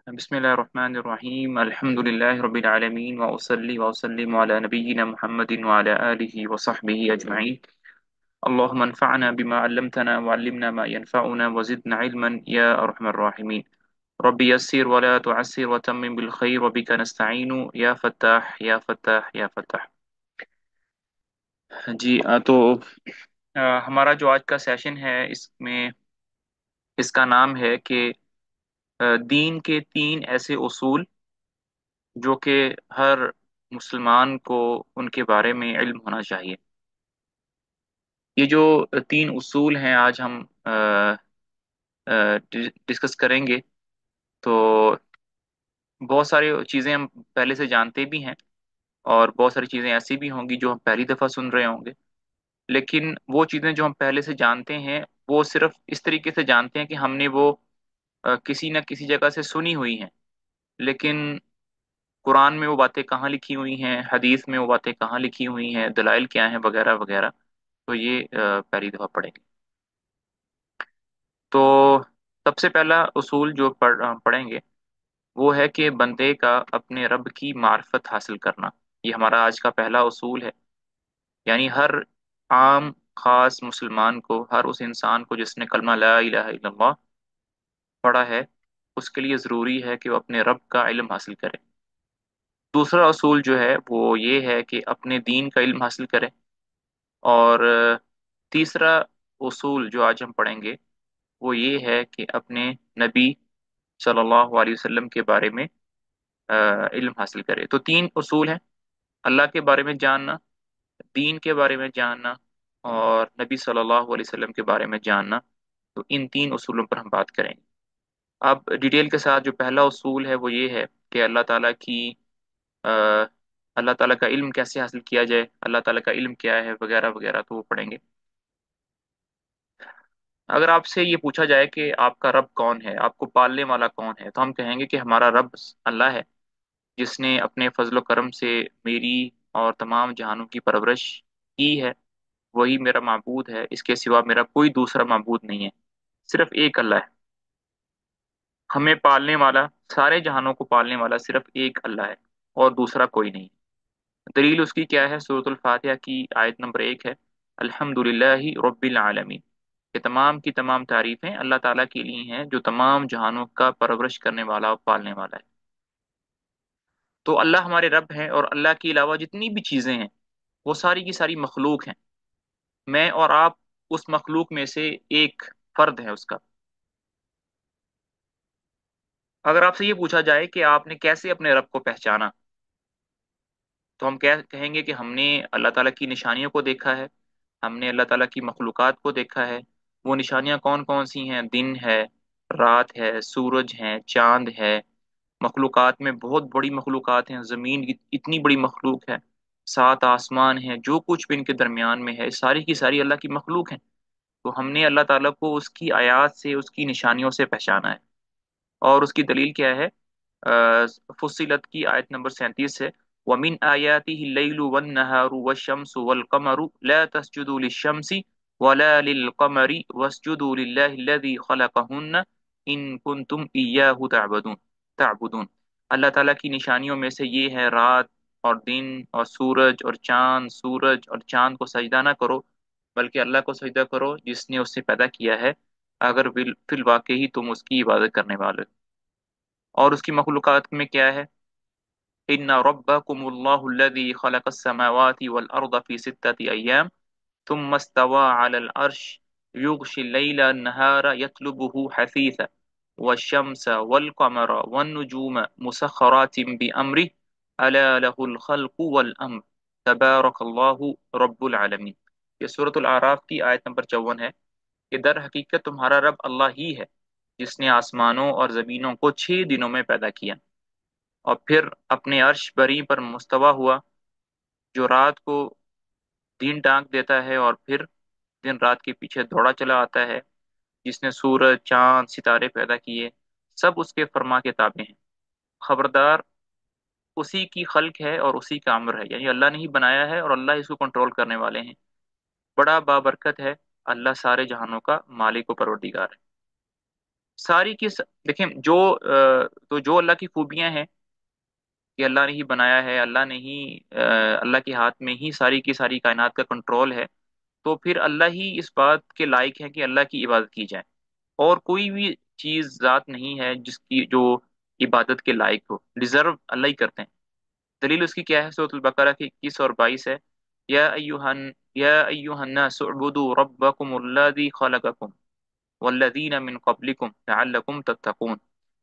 بسم الله الرحمن الرحيم الحمد لله رب العالمين وأصلي وأسلم على نبينا محمد وعلى آله وصحبه أجمعين. اللهم انفعنا بما علمتنا وعلمنا ما ينفعنا وزدنا علما يا أرحم الراحمين. ربي يسر ولا تعسر وتمم بالخير وبك نستعين يا فتاح يا فتاح يا فتاح. جی ہمارا جو آج کا سیشن ہے اس میں اس کا نام ہے کہ دین کے تین ایسے اصول جو کہ ہر مسلمان کو ان کے بارے میں علم ہونا چاہیے. یہ جو تین اصول ہیں آج ہم ڈسکس کریں گے. تو بہت ساری چیزیں ہم پہلے سے جانتے بھی ہیں اور بہت ساری چیزیں ایسی بھی ہوں گی جو ہم پہلی دفعہ سن رہے ہوں گے. لیکن وہ چیزیں جو ہم پہلے سے جانتے ہیں وہ صرف اس طریقے سے جانتے ہیں کہ ہم نے وہ کسی نہ کسی جگہ سے سنی ہوئی ہیں. لیکن قرآن میں وہ باتیں کہاں لکھی ہوئی ہیں، حدیث میں وہ باتیں کہاں لکھی ہوئی ہیں، دلائل کیا ہیں، وغیرہ وغیرہ. تو یہ پہلی دفعہ پڑھیں گے. تو سب سے پہلا اصول جو پڑھیں گے وہ ہے کہ بندے کا اپنے رب کی معرفت حاصل کرنا. یہ ہمارا آج کا پہلا اصول ہے. یعنی ہر عام خاص مسلمان کو، ہر اس انسان کو جس نے کلمہ لا الہ الا اللہ پڑھا ہے، اس کے لیے ضروری ہے کہ وہ اپنے رب کا علم حاصل کرے. دوسرا اصول جو ہے وہ یہ ہے کہ اپنے دین کا علم حاصل کرے. اور تیسرا اصول جو آج ہم پڑھیں گے وہ یہ ہے کہ اپنے نبی صلی اللہ علیہ وسلم کے بارے میں علم حاصل کرے. تو تین اصول ہیں: اللہ کے بارے میں جاننا، دین کے بارے میں جاننا، اور نبی صلی اللہ علیہ وسلم کے بارے میں جاننا. تو ان تین اصولوں پر ہم بات کریں گے. اب ڈیٹیل کے ساتھ جو پہلا اصول ہے وہ یہ ہے کہ آ، اللہ تعالیٰ کا علم کیسے حاصل کیا جائے، اللہ تعالیٰ کا علم کیا ہے، وغیرہ وغیرہ. تو وہ پڑھیں گے. اگر آپ سے یہ پوچھا جائے کہ آپ کا رب کون ہے، آپ کو پالنے والا کون ہے، تو ہم کہیں گے کہ ہمارا رب اللہ ہے، جس نے اپنے فضل و کرم سے میری اور تمام جہانوں کی پرورش کی ہے. وہی میرا معبود ہے، اس کے سوا میرا کوئی دوسرا معبود نہیں ہے. صرف ایک اللہ ہے. ہمیں پالنے والا، سارے جہانوں کو پالنے والا صرف ایک اللہ ہے اور دوسرا کوئی نہیں. دلیل اس کی کیا ہے؟ سورۃ الفاتحہ کی آیت نمبر 1 ہے: الحمد للہ رب العالمین. کہ تمام کی تمام تعریفیں اللہ تعالیٰ کے لیے ہیں جو تمام جہانوں کا پرورش کرنے والا اور پالنے والا ہے. تو اللہ ہمارے رب ہیں، اور اللہ کے علاوہ جتنی بھی چیزیں ہیں وہ ساری کی ساری مخلوق ہیں. میں اور آپ اس مخلوق میں سے ایک فرد ہیں اس کا. اگر آپ سے یہ پوچھا جائے کہ آپ نے کیسے اپنے رب کو پہچانا، تو ہم کہیں گے کہ ہم نے اللہ تعالیٰ کی نشانیوں کو دیکھا ہے، ہم نے اللہ تعالیٰ کی مخلوقات کو دیکھا ہے. وہ نشانیاں کون کون سی ہیں؟ دن ہے، رات ہے، سورج ہے، چاند ہے. مخلوقات میں بہت بڑی مخلوقات ہیں، زمین اتنی بڑی مخلوق ہے، 7 آسمان ہیں، جو کچھ بھی ان کے درمیان میں ہے ساری کی ساری اللہ کی مخلوق ہیں. تو ہم نے اللہ تعالیٰ کو اس کی آیات سے، اس کی نشانیوں سے پہچانا ہے. اور اس کی دلیل کیا ہے؟ فصلت کی آیت نمبر 37 ہے: وَمِنْ آيَاتِهِ اللَّيْلُ وَالنَّهَارُ وَالشَّمْسُ وَالْقَمَرُ لَا تَسْجُدُوا لِلشَّمْسِ وَلَا لِلْقَمَرِ وَاسْجُدُوا لِلَّهِ الَّذِي خَلَقَهُنَّ إِن كُنتُمْ إِيَّاهُ تعبدون. اللہ تعالیٰ کی نشانیوں میں سے یہ ہے: رات اور دن اور سورج اور چاند، سورج اور چاند کو سجدہ نہ کرو، بلکہ اللہ کو سجدہ کرو جس نے اسے پیدا کیا ہے، اگر فی الواقع ہی تم اس کی عبادت کرنے والے. اور اس کی مخلوقات میں کیا ہے؟ ان ربکم اللہ الذی خلق السماوات والارض فی 6 ایام ثم استوى على العرش یغشی اللیل النہار یطلبه حثیثا والشمس والقمر والنجوم مسخرات بأمره الا له الخلق والامر تبارک اللہ رب العالمین. یہ سورۃ الاعراف کی آیت نمبر 54 ہے کہ در حقیقت تمہارا رب اللہ ہی ہے جس نے آسمانوں اور زمینوں کو 6 دنوں میں پیدا کیا، اور پھر اپنے عرش بری پر مستوی ہوا، جو رات کو دن ڈانک دیتا ہے اور پھر دن رات کے پیچھے دوڑا چلا آتا ہے، جس نے سورج، چاند، ستارے پیدا کیے، سب اس کے فرما کے تابع ہیں. خبردار، اسی کی خلق ہے اور اسی کا امر ہے. یعنی اللہ نے ہی بنایا ہے اور اللہ اس کو کنٹرول کرنے والے ہیں. بڑا بابرکت ہے، اللہ سارے جہانوں کا مالک و پروردگار ہے. ساری کی دیکھیں تو جو اللہ کی خوبیاں ہیں کہ اللہ نے ہی بنایا ہے، اللہ نے ہی اللہ کے ہاتھ میں ہی ساری کی ساری کائنات کا کنٹرول ہے، تو پھر اللہ ہی اس بات کے لائق ہے کہ اللہ کی عبادت کی جائے، اور کوئی بھی چیز ذات نہیں ہے جس کی جو عبادت کے لائق ہو، ڈیزرو اللہ ہی کرتے ہیں۔ دلیل اس کی کیا ہے؟ سورۃ البقرہ کی 21 اور 22 ہے، یا ایھا الناس اعبدوا ربکم الذی خلقکم والذین من قبلکم لعلکم تتقون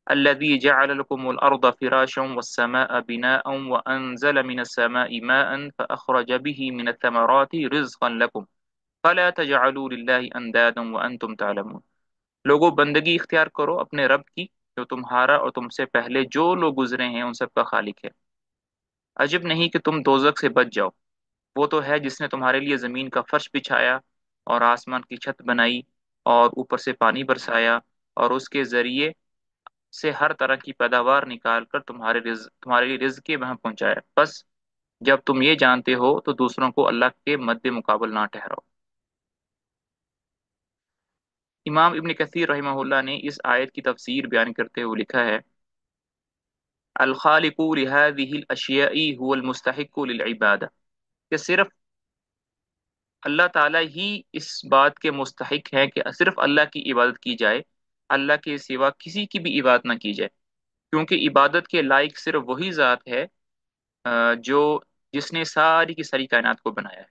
الذي جعل لكم الأرض فراشا والسماء بناء وأنزل من السماء ماء فأخرج به من الثمرات رزقا لكم فلا تجعلوا لله أندادا وأنتم تعلمون۔ لوگوں، بندگی اختیار کرو اپنے رب کی جو تمہارا اور تم سے پہلے جو لوگ گزرے ہیں ان سب کا خالق ہے۔ عجب نہیں کہ تم دوزخ سے بچ جاؤ، وہ تو ہے جس نے تمہارے لیے زمین کا فرش بچھایا اور آسمان کی چھت بنائی اور اوپر سے پانی برسایا اور اس کے ذریعے سے ہر طرح کی پیداوار نکال کر تمہارے لیے رزق کے وہاں پہنچایا۔ بس جب تم یہ جانتے ہو تو دوسروں کو اللہ کے مد مقابل نہ ٹھہراؤ۔ امام ابن کثیر رحمہ اللہ نے اس آیت کی تفسیر بیان کرتے ہوئے لکھا ہے، الخالق لهذه الاشیاء هو المستحق للعبادہ، کہ صرف اللہ تعالیٰ ہی اس بات کے مستحق ہے کہ صرف اللہ کی عبادت کی جائے، اللہ کے سوا کسی کی بھی عبادت نہ کی جائے، کیونکہ عبادت کے لائق صرف وہی ذات ہے جو جس نے ساری کی ساری کائنات کو بنایا ہے۔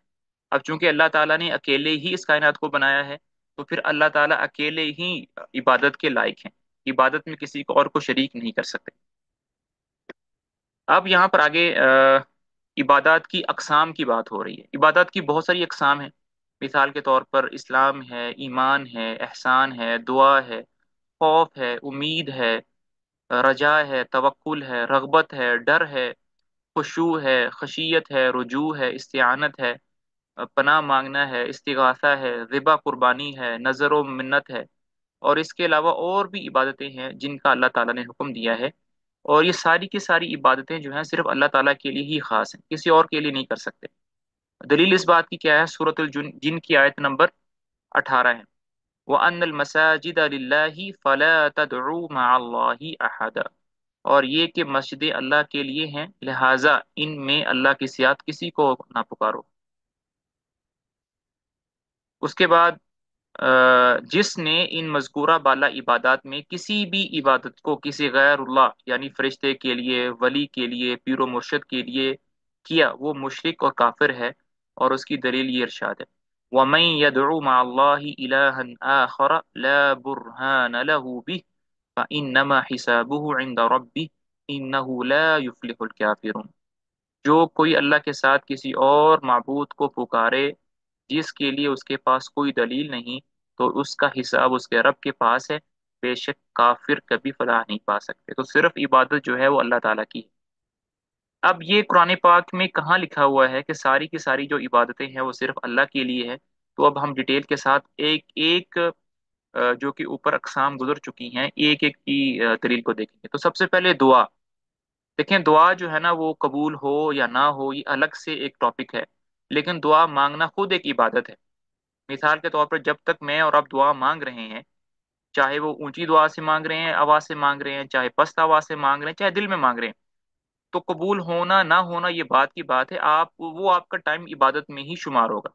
اب چونکہ اللہ تعالیٰ نے اکیلے ہی اس کائنات کو بنایا ہے، تو پھر اللہ تعالیٰ اکیلے ہی عبادت کے لائق ہیں، عبادت میں کسی کو اور کو شریک نہیں کر سکتے۔ اب یہاں پر آگے عبادات کی اقسام کی بات ہو رہی ہے۔ عبادات کی بہت ساری اقسام ہیں، مثال کے طور پر اسلام ہے، ایمان ہے، احسان ہے، دعا ہے، خوف ہے، امید ہے، رجا ہے، توکل ہے، رغبت ہے، ڈر ہے، خشوع ہے، خشیت ہے، رجوع ہے، استعانت ہے، پناہ مانگنا ہے، استغاثہ ہے، ذبح قربانی ہے، نظر و منت ہے، اور اس کے علاوہ اور بھی عبادتیں ہیں جن کا اللہ تعالیٰ نے حکم دیا ہے، اور یہ ساری کی ساری عبادتیں جو ہیں صرف اللہ تعالیٰ کے لیے ہی خاص ہیں، کسی اور کے لیے نہیں کر سکتے۔ دلیل اس بات کی کیا ہے؟ سورۃ الجن جن کی آیت نمبر 18 ہے، وَأَنَّ الْمَسَاجِدَ لِلَّهِ فَلَا تَدْعُوا مَعَ اللَّهِ أَحَدًا، اور یہ کہ مسجدیں اللہ کے لیے ہیں، لہٰذا ان میں اللہ کی سیات کسی کو نہ پکارو۔ اس کے بعد جس نے ان مذکورہ بالا عبادات میں کسی بھی عبادت کو کسی غیر اللہ یعنی فرشتے کے لیے، ولی کے لیے، پیر و مرشد کے لیے کیا، وہ مشرک اور کافر ہے، اور اس کی دلیل یہ ارشاد ہے، وَمَن يَدْعُ مَعَ اللَّهِ إِلَٰهًا آخَرَ لَا بُرْهَانَ لَهُ بِهِ فَإِنَّمَا حِسَابُهُ عِندَ رَبِّهِ إِنَّهُ لَا يُفْلِحُ الْكَافِرُونَ۔ جو کوئی اللہ کے ساتھ کسی اور معبود کو پکارے جس کے لیے اس کے پاس کوئی دلیل نہیں، تو اس کا حساب اس کے رب کے پاس ہے، بے شک کافر کبھی فلاح نہیں پا سکتے۔ تو صرف عبادت جو ہے وہ اللہ تعالیٰ کی ہے۔ اب یہ قرآن پاک میں کہاں لکھا ہوا ہے کہ ساری کی ساری جو عبادتیں ہیں وہ صرف اللہ کے لیے ہے؟ تو اب ہم ڈیٹیل کے ساتھ ایک ایک جو کہ اوپر اقسام گزر چکی ہیں، ایک ایک کی دلیل کو دیکھیں گے۔ تو سب سے پہلے دعا، دیکھیں دعا جو ہے نا وہ قبول ہو یا نہ ہو یہ الگ سے ایک ٹاپک ہے، لیکن دعا مانگنا خود ایک عبادت ہے۔ مثال کے طور پر جب تک میں اور آپ دعا مانگ رہے ہیں، چاہے وہ اونچی دعا سے مانگ رہے ہیں، آواز سے مانگ رہے ہیں، چاہے پست آواز سے مانگ رہے ہیں، چاہے دل میں مانگ رہے ہیں، تو قبول ہونا نہ ہونا یہ بات کی بات ہے، آپ کا ٹائم عبادت میں ہی شمار ہوگا۔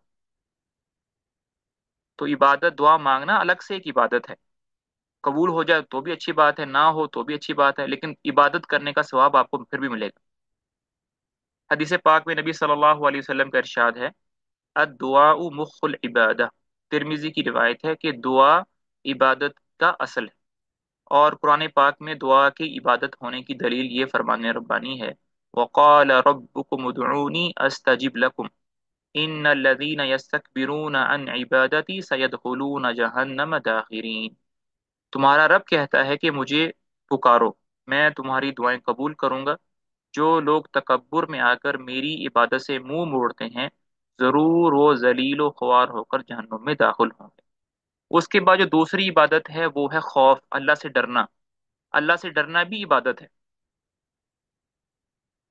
تو عبادت دعا مانگنا الگ سے ایک عبادت ہے، قبول ہو جائے تو بھی اچھی بات ہے، نہ ہو تو بھی اچھی بات ہے، لیکن عبادت کرنے کا ثواب آپ کو پھر بھی ملے گا۔ حدیث پاک میں نبی صلی اللہ علیہ وسلم کا ارشاد ہے، الدعاء مخ العبادہ، ترمذی کی روایت ہے کہ دعا عبادت کا اصل ہے، اور قرآن پاک میں دعا کی عبادت ہونے کی دلیل یہ فرمان ربانی ہے، وقال ربکم ادعونی استجب لکم ان الذین یستکبرون عن عبادتی سیدخلون جہنم داخرین۔ تمہارا رب کہتا ہے کہ مجھے پکارو، میں تمہاری دعائیں قبول کروں گا، جو لوگ تکبر میں آ کر میری عبادت سے منہ موڑتے ہیں ضرور وہ ذلیل و خوار ہو کر جہنم میں داخل ہوں گے۔ اس کے بعد جو دوسری عبادت ہے وہ ہے خوف، اللہ سے ڈرنا۔ اللہ سے ڈرنا بھی عبادت ہے۔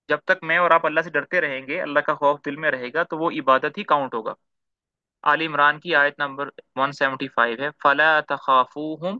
جب تک میں اور آپ اللہ سے ڈرتے رہیں گے، اللہ کا خوف دل میں رہے گا، تو وہ عبادت ہی کاؤنٹ ہوگا۔ آل عمران کی آیت نمبر 175 ہے، فَلَا تَخَافُوهُمْ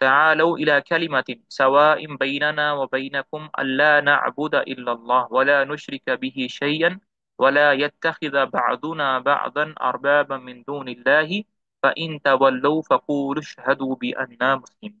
تعالوا إلى كلمة سواء بيننا وبينكم ألا نعبد إلا الله ولا نشرك به شيئا ولا يتخذ بعضنا بعضا أربابا من دون الله فإن تولوا فقولوا اشهدوا بأننا مسلمون।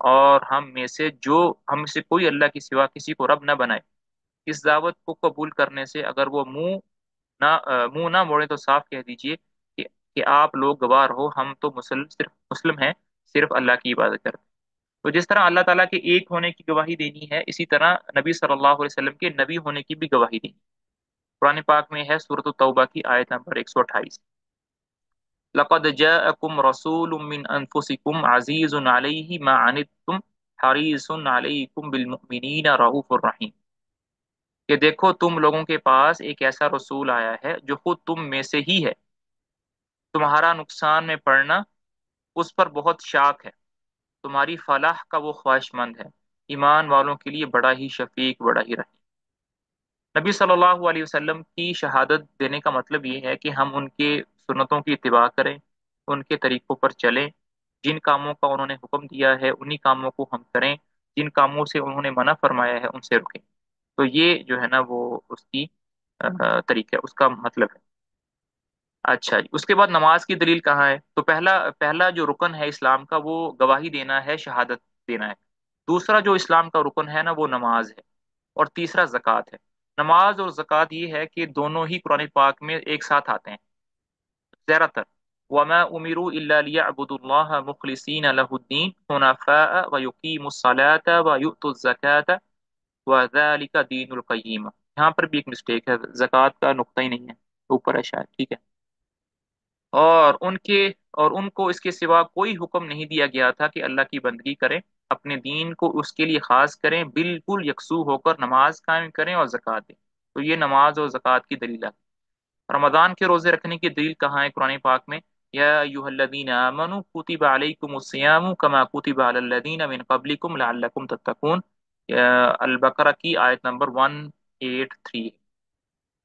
اور ہم میں سے کوئی اللہ کے سوا کسی کو رب نہ بنائے۔ اس دعوت کو قبول کرنے سے اگر وہ منہ نہ موڑے تو صاف کہہ دیجئے کہ آپ لوگ گوار ہو، ہم تو صرف مسلم ہیں، صرف اللہ کی عبادت کرتے ہیں۔ تو جس طرح اللہ تعالیٰ کے ایک ہونے کی گواہی دینی ہے، اسی طرح نبی صلی اللہ علیہ وسلم کے نبی ہونے کی بھی گواہی دینی ہے۔ قرآن پاک میں ہے سورۃ التوبہ کی آیت نمبر 128، لقد جاءکم رسول من انفسکم عزیز علیہ ما عنتم حریص علیکم بالمؤمنین رؤوف الرحیم، کہ دیکھو تم لوگوں کے پاس ایک ایسا رسول آیا ہے جو خود تم میں سے ہی ہے، تمہارا نقصان میں پڑنا اس پر بہت شاک ہے، تمہاری فلاح کا وہ خواہش مند ہے، ایمان والوں کے لیے بڑا ہی شفیق، بڑا ہی رحیم۔ نبی صلی اللہ علیہ وسلم کی شہادت دینے کا مطلب یہ ہے کہ ہم ان کے سنتوں کی اتباع کریں، ان کے طریقوں پر چلیں، جن کاموں کا انہوں نے حکم دیا ہے انہی کاموں کو ہم کریں، جن کاموں سے انہوں نے منع فرمایا ہے ان سے رکیں۔ تو یہ جو ہے نا وہ اس کی طریقہ، اس کا مطلب ہے۔ اچھا جی، اس کے بعد نماز کی دلیل کہاں ہے؟ تو پہلا پہلا جو رکن ہے اسلام کا وہ گواہی دینا ہے، شہادت دینا ہے۔ دوسرا جو اسلام کا رکن ہے نا وہ نماز ہے، اور تیسرا زکوٰۃ ہے۔ نماز اور زکوٰۃ یہ ہے کہ دونوں ہی قرآن پاک میں ایک ساتھ آتے ہیں زیادہ تر۔ وما امروا الا ليعبدوا الله مخلصين له الدين حنفاء ويقيموا الصلاة ويؤتوا الزكاة وذلك دين القيم۔ یہاں پر بھی ایک مسٹیک ہے، زکوٰۃ کا نقطہ ہی نہیں ہے، اوپر ہے شاید، ٹھیک ہے۔ اور ان کو اس کے سوا کوئی حکم نہیں دیا گیا تھا کہ اللہ کی بندگی کریں، اپنے دین کو اس کے لیے خاص کریں، بالکل یکسو ہو کر نماز قائم کریں اور زکوٰۃ دیں۔ تو یہ نماز اور زکوٰۃ کی دلیل ہے۔ رمضان کے روزے رکھنے کی دلیل کہاں ہے قرآن پاک میں؟ یا ایھا الذین آمنوا کتب علیکم الصیام کما کتب علی الذین من قبلکم لعلکم تتقون، البقرہ کی آیت نمبر 183۔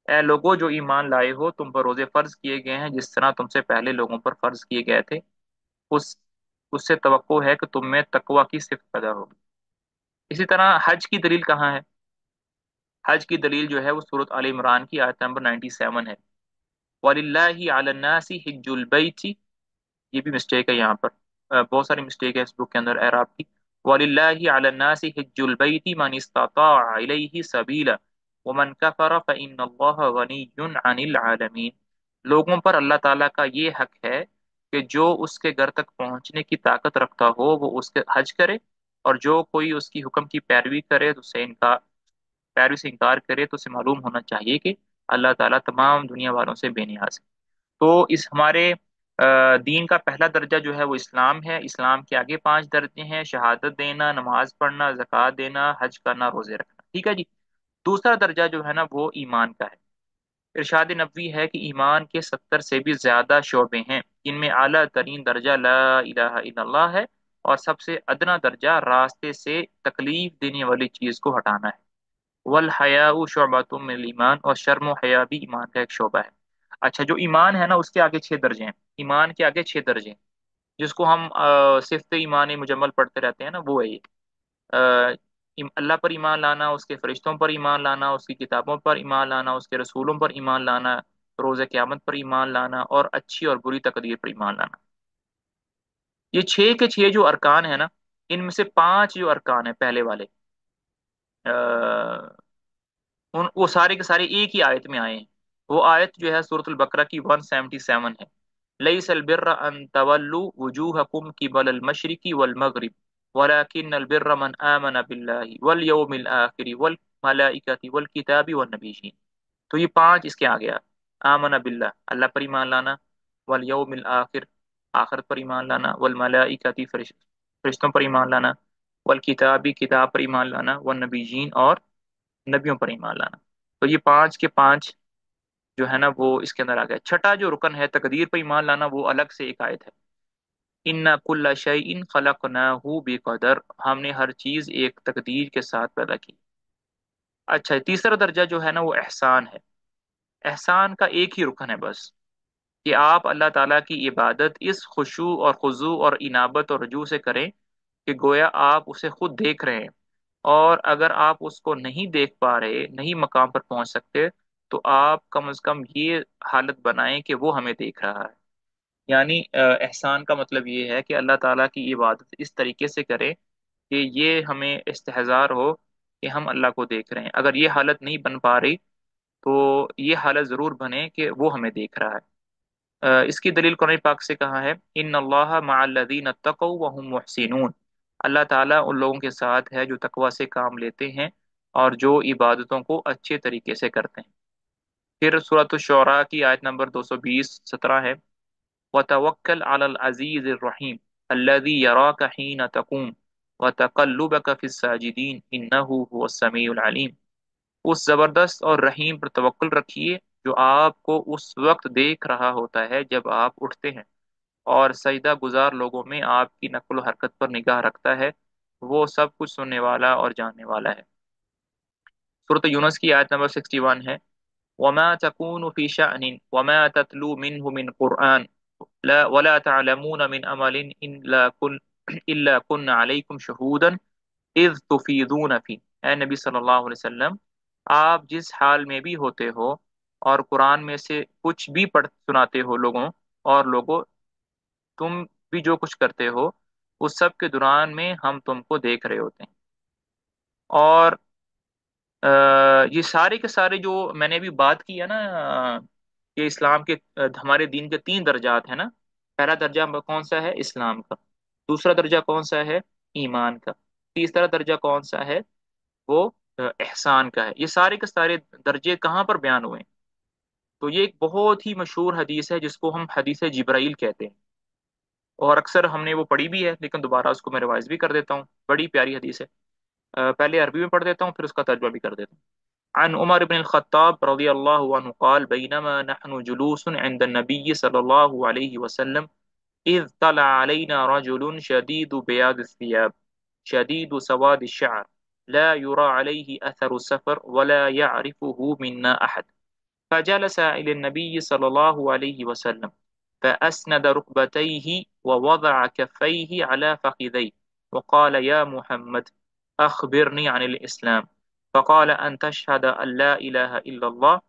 اے لوگو جو ایمان لائے ہو، تم پر روزے فرض کیے گئے ہیں جس طرح تم سے پہلے لوگوں پر فرض کیے گئے تھے، اس اس سے توقع ہے کہ تم میں تقوی کی صفت پیدا ہوگی۔ اسی طرح حج کی دلیل کہاں ہے؟ حج کی دلیل جو ہے وہ سورۃ آل عمران کی آیت نمبر 97 ہے، وَلِلَّهِ عَلَى النَّاسِ حِجُّ الْبَيْتِ، یہ بھی مسٹیک ہے یہاں پر، بہت ساری مسٹیک ہے اس بک کے اندر اعراب کی۔ وَلِلَّهِ عَلَى النَّاسِ حِجُّ الْبَيْتِ مَنِ اسْتَطَاعَ إِلَيْهِ سَبِيلًا وَمَنْ كَفَرَ فَإِنَّ اللَّهَ غَنِيٌّ عَنِ الْعَالَمِينَ۔ لوگوں پر اللہ تعالیٰ کا یہ حق ہے کہ جو اس کے گھر تک پہنچنے کی طاقت رکھتا ہو وہ اس کے حج کرے، اور جو کوئی اس کی حکم کی پیروی کرے تو پیروی سے انکار کرے تو اسے معلوم ہونا چاہیے کہ اللہ تعالیٰ تمام دنیا والوں سے بے نیاز ہے۔ تو اس ہمارے دین کا پہلا درجہ جو ہے وہ اسلام ہے۔ اسلام کے آگے 5 درجے ہیں: شہادت دینا، نماز پڑھنا، زکوٰۃ دینا، حج کرنا، روزے رکھنا، ٹھیک ہے جی۔ دوسرا درجہ جو ہے نا وہ ایمان کا ہے۔ ارشاد نبوی ہے کہ ایمان کے 70 سے بھی زیادہ شعبے ہیں، جن میں اعلیٰ ترین درجہ لا الہ الا اللہ ہے، اور سب سے ادنا درجہ راستے سے تکلیف دینے والی چیز کو ہٹانا ہے۔ والحیاء شعبۃ من الایمان، اور شرم و حیا بھی ایمان کا ایک شعبہ ہے۔ اچھا، جو ایمان ہے نا اس کے آگے 6 درجے ہیں، ایمان کے آگے 6 درجے ہیں، جس کو ہم صفت ایمان مجمل پڑھتے رہتے ہیں نا، وہ ہے یہ اللہ پر ایمان لانا، اس کے فرشتوں پر ایمان لانا، اس کی کتابوں پر ایمان لانا، اس کے رسولوں پر ایمان لانا، روز قیامت پر ایمان لانا، اور اچھی اور بری تقدیر پر ایمان لانا۔ یہ 6 کے 6 جو ارکان ہیں نا، ان میں سے 5 جو ارکان ہیں پہلے والے، وہ سارے کے سارے ایک ہی آیت میں آئے ہیں۔ وہ آیت جو ہے سورۃ البقرہ کی 177 ہے، لیس البر ان تولوا وجوہکم قبل المشرق والمغرب ولكن البر من آمن بالله واليوم الآخر والملائکۃ والکتاب والنبیین۔ تو یہ 5 اس کے آ گیا: آمن باللہ، اللہ پر ایمان لانا، والیوم الآخر، آخرت پر ایمان لانا، والملائکۃ، فرشتوں پر ایمان لانا، والکتابی، کتاب پر ایمان لانا، والنبیین، اور نبیوں پر ایمان لانا۔ تو یہ 5 کے 5 جو ہے نا وہ اس کے اندر آ گیا۔ چھٹا جو رکن ہے تقدیر پر ایمان لانا، وہ الگ سے ایک آیت ہے، ان کل شیء خلقناہ بقدر، ہم نے ہر چیز ایک تقدیر کے ساتھ پیدا کی۔ اچھا، تیسرا درجہ جو ہے نا وہ احسان ہے۔ احسان کا ایک ہی رکن ہے بس، کہ آپ اللہ تعالیٰ کی عبادت اس خشوع اور خضوع اور انابت اور رجوع سے کریں کہ گویا آپ اسے خود دیکھ رہے ہیں، اور اگر آپ اس کو نہیں دیکھ پا رہے، نہیں مقام پر پہنچ سکتے، تو آپ کم از کم یہ حالت بنائیں کہ وہ ہمیں دیکھ رہا ہے۔ یعنی احسان کا مطلب یہ ہے کہ اللہ تعالیٰ کی عبادت اس طریقے سے کریں کہ یہ ہمیں استحضار ہو کہ ہم اللہ کو دیکھ رہے ہیں. اگر یہ حالت نہیں بن پا رہی تو یہ حالت ضرور بنے کہ وہ ہمیں دیکھ رہا ہے. اس کی دلیل قرآن پاک سے کہا ہے ان اللہ مع الذین اتقوا وهم محسنون. اللہ تعالیٰ ان لوگوں کے ساتھ ہے جو تقوی سے کام لیتے ہیں اور جو عبادتوں کو اچھے طریقے سے کرتے ہیں. پھر سورۃ الشعراء کی آیت نمبر 220-17 ہے وتوکل علی العزیز الرحیم الذی یراک حین تقوم وتقلبک فی الساجدین انہ هو السمیع العلیم. اس زبردست اور رحیم پر توکل رکھیے جو آپ کو اس وقت دیکھ رہا ہوتا ہے جب آپ اٹھتے ہیں اور سجدہ گزار لوگوں میں آپ کی نقل و حرکت پر نگاہ رکھتا ہے. وہ سب کچھ سننے والا اور جاننے والا ہے. سورۃ یونس کی آیت نمبر 61 ہے وما تكون في شأن وما تتلو منه من قرآن لا ولا تعلمون من عمل إلا كنا عليكم شهودا اذ تفیضون فی. اے نبی صلی اللہ علیہ وسلم، آپ جس حال میں بھی ہوتے ہو اور قرآن میں سے کچھ بھی پڑھ سناتے ہو لوگوں، اور لوگوں تم بھی جو کچھ کرتے ہو اس سب کے دوران میں ہم تم کو دیکھ رہے ہوتے ہیں. اور یہ سارے کے سارے جو میں نے ابھی بات کی ہے نا، کہ اسلام کے ہمارے دین کے 3 درجات ہیں نا. پہلا درجہ کون سا ہے؟ اسلام کا. دوسرا درجہ کون سا ہے؟ ایمان کا. تیسرا درجہ کون سا ہے؟ وہ احسان کا ہے. یہ سارے کے سارے درجے کہاں پر بیان ہوئے ہیں؟ تو یہ ایک بہت ہی مشہور حدیث ہے جس کو ہم حدیث جبرائیل کہتے ہیں، اور اکثر ہم نے وہ پڑھی بھی ہے، لیکن دوبارہ اس کو میں ریوائز بھی کر دیتا ہوں. بڑی پیاری حدیث ہے. پہلے عربی میں پڑھ دیتا ہوں پھر اس کا ترجمہ بھی کر دیتا ہوں. عن عمر بن الخطاب رضی اللہ عنہ قال بینما نحن جلوس عند النبی صلی اللہ علیہ وسلم اذ طلع علينا رجل شديد بياض الثياب شديد سواد الشعر لا يرى عليه أثر السفر ولا يعرفه منا أحد فجلس إلى النبي صلى الله عليه وسلم فأسند ركبتيه ووضع كفيه على فخذيه وقال يا محمد أخبرني عن الإسلام فقال أن تشهد أن لا إله إلا الله